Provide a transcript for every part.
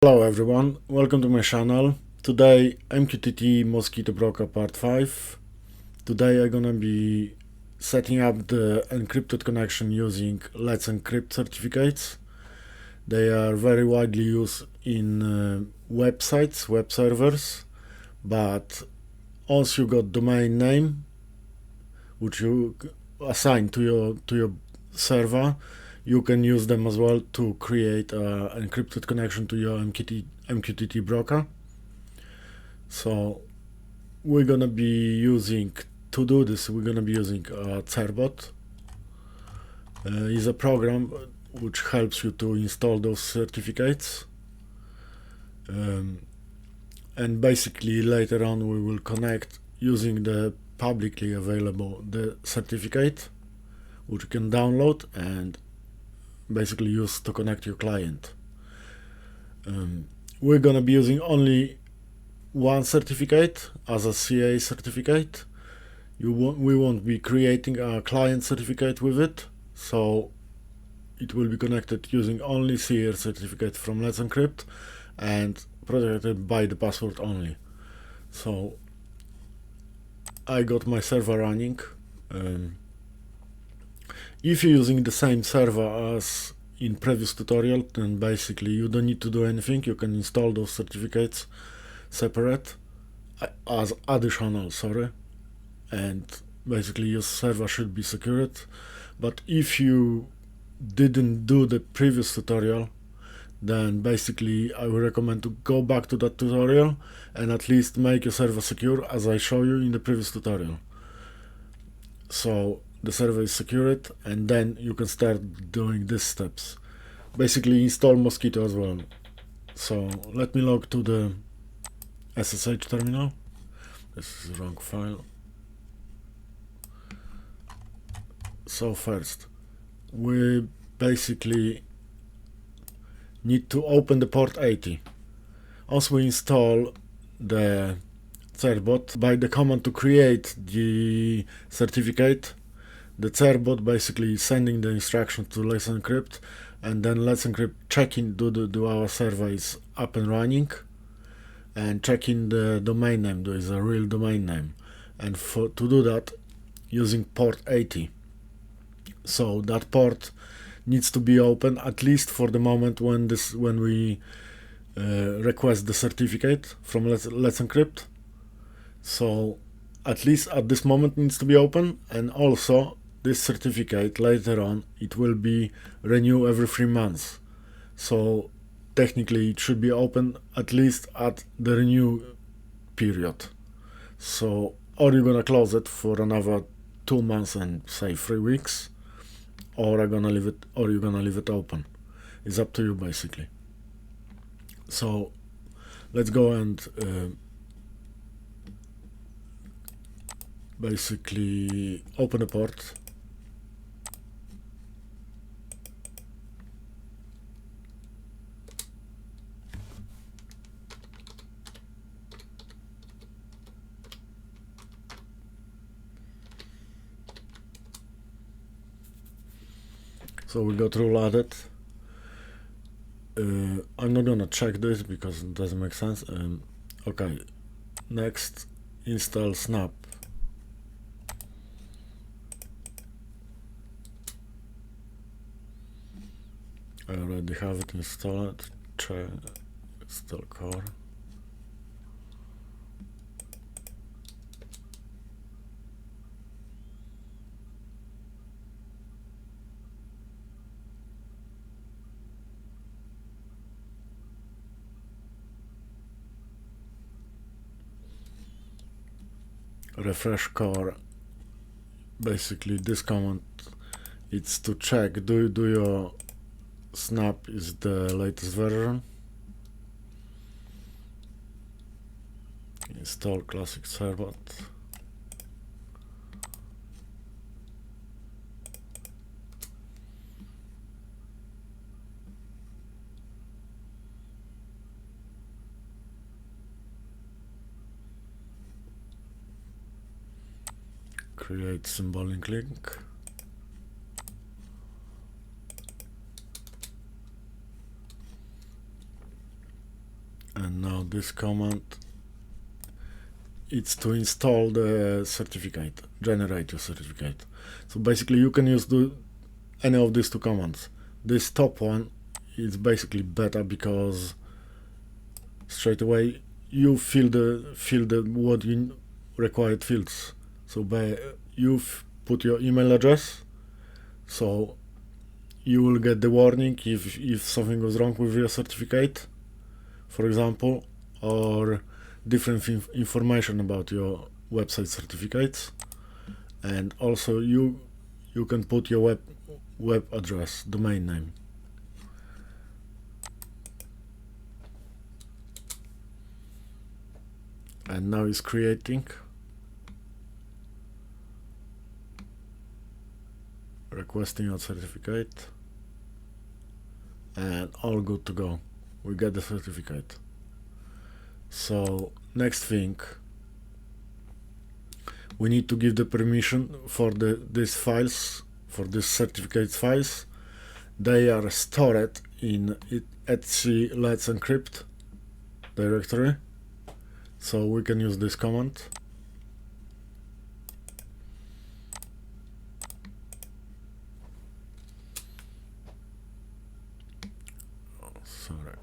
Hello everyone, welcome to my channel. Today MQTT Mosquitto Broker part 5. Today I'm gonna be setting up the encrypted connection using LetsEncrypt certificates. They are very widely used in websites, web servers, but once you got domain name which you assign to your server, you can use them as well to create an encrypted connection to your MQTT broker. So we're gonna be using, to do this, we're gonna be using Cerbot. Is a program which helps you to install those certificates. And basically later on we will connect using the publicly available certificate, which you can download and basically use to connect your client. We're gonna be using only one certificate as a CA certificate. We won't be creating a client certificate with it, so it will be connected using only CA certificate from LetsEncrypt and protected by the password only. So I got my server running. If you're using the same server as in previous tutorial, then basically you don't need to do anything. You can install those certificates separate as additional, and basically your server should be secured. But if you didn't do the previous tutorial, then basically I would recommend to go back to that tutorial and at least make your server secure as I show you in the previous tutorial. So the server is secured, and then you can start doing these steps. Basically install Mosquitto as well. So let me log to the SSH terminal. This is the wrong file. So first we basically need to open the port 80. Once we install the Cerbot, by the command to create the certificate, the Cerbot basically sending the instruction to LetsEncrypt, and then LetsEncrypt checking do our server is up and running, and checking the domain name, there is a real domain name, and to do that using port 80. So that port needs to be open at least for the moment when we request the certificate from LetsEncrypt. So at least at this moment needs to be open, and also this certificate later on it will be renewed every 3 months. So technically it should be open at least at the renew period. So or you're gonna close it for another 2 months and say 3 weeks, or you're gonna leave it open. It's up to you basically. So let's go and basically open the port. So we got rule added. I'm not gonna check this because it doesn't make sense. Okay, next install snap. I already have it installed. Install core. Refresh core. Basically this command, it's to check do your snap is the latest version. Install classic Cerbot. Create symbolic link. And now this command, it's to install the certificate, generate your certificate. So basically you can use any of these two commands. This top one is basically better because straight away you fill the what you required fields. So you put your email address, so you will get the warning if something goes wrong with your certificate, for example, or different information about your website certificates. And also you can put your web address, domain name. And now it's creating, requesting your certificate, and all good to go. We get the certificate. So next thing, we need to give the permission for these files, for these certificate files. They are stored in etc LetsEncrypt directory, so we can use this command. Sorry,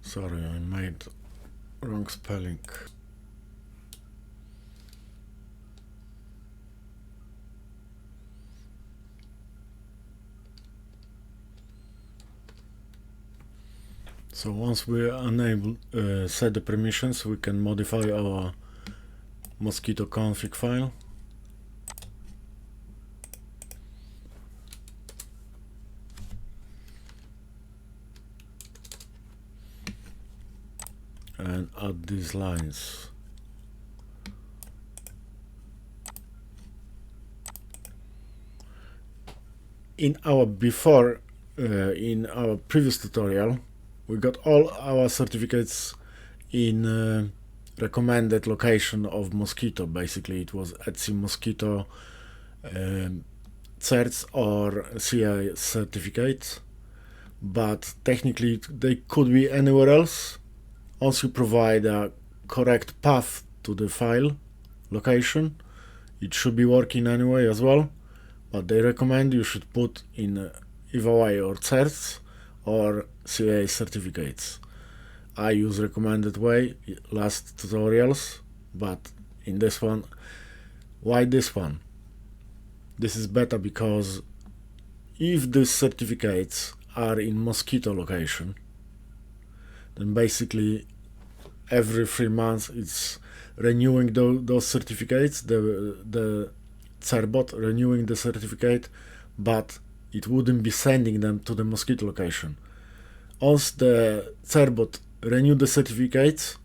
sorry, I made wrong spelling. So once we enable set the permissions, we can modify our Mosquitto config file. And add these lines. In our previous tutorial, we got all our certificates in recommended location of Mosquitto. Basically, it was etc Mosquitto certs or ca certificates, but technically they could be anywhere else. Once you provide a correct path to the file location, it should be working anyway as well, but they recommend you should put in either way or certs or ca certificates. I use recommended way last tutorials, but in this one, why this one? This is better because if these certificates are in Mosquitto location, then basically every 3 months it's renewing those certificates, the cerbot renewing the certificate, but it wouldn't be sending them to the Mosquitto location. Once the cerbot renewed the certificates,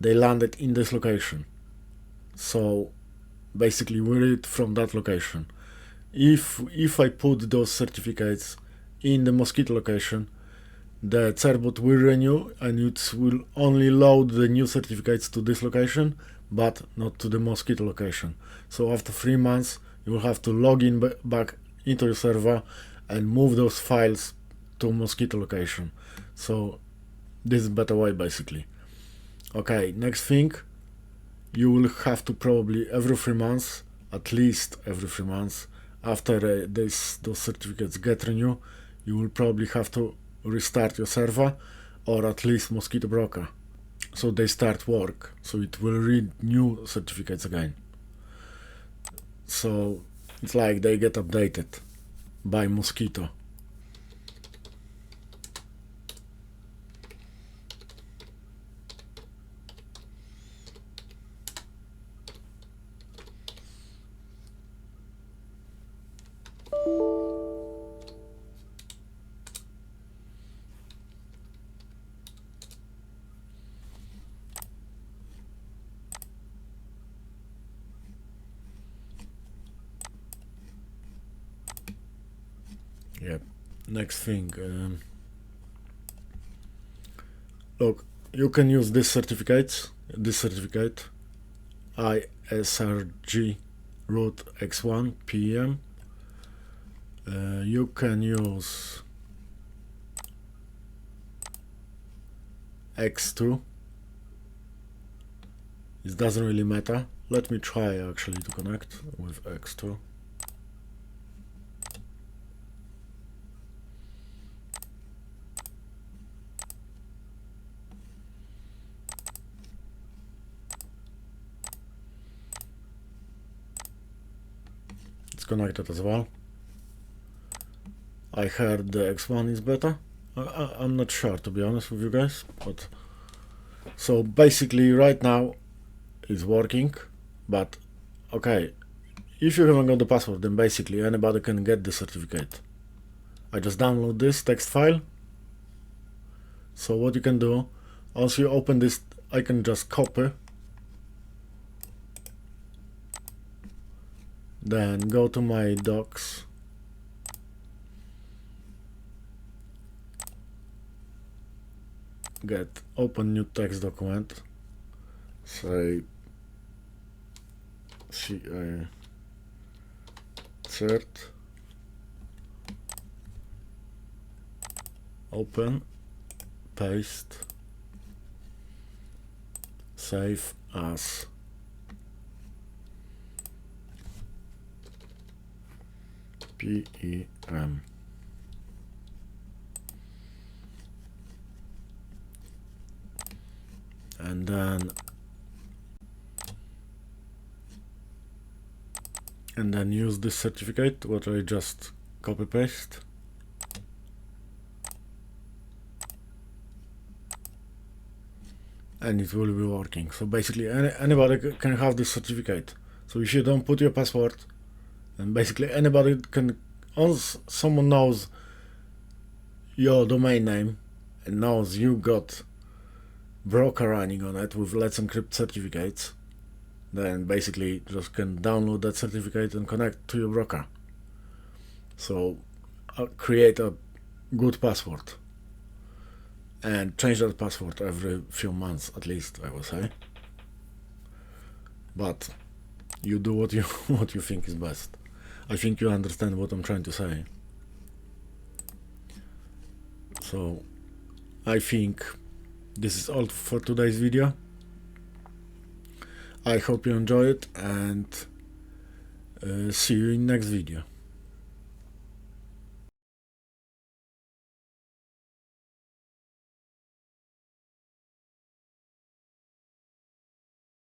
they landed in this location. So basically we read from that location. If I put those certificates in the Mosquitto location, the cerbot will renew and it will only load the new certificates to this location, but not to the Mosquitto location. So after 3 months, you will have to log in back into your server and move those files to Mosquitto location. So this is a better way basically. Okay, next thing, you will have to probably every 3 months, at least every 3 months, after those certificates get renewed, you will probably have to restart your server or at least Mosquitto Broker, so they start work, so it will read new certificates again. So it's like they get updated by Mosquitto. Yep. Next thing, look, you can use this certificate ISRG root x1 PM. You can use x2. It doesn't really matter. Let me try actually to connect with x2. It's connected as well. I heard the x1 is better. I'm not sure, to be honest with you guys, but so basically right now it's working. But okay, if you haven't got the password, then basically anybody can get the certificate. I just download this text file. So what you can do, once you open this, I can just copy, then go to my docs, get open new text document, say ca cert, open, paste, save as PEM. And then use this certificate what I just copy paste, and it will be working. So basically anybody can have this certificate. So if you don't put your password, and basically anybody can, once someone knows your domain name and knows you got broker running on it with LetsEncrypt certificates, then basically just can download that certificate and connect to your broker. So create a good password and change that password every few months at least, I will say. But you do what you what you think is best. I think you understand what I'm trying to say. So I think this is all for today's video. I hope you enjoy it, and see you in next video.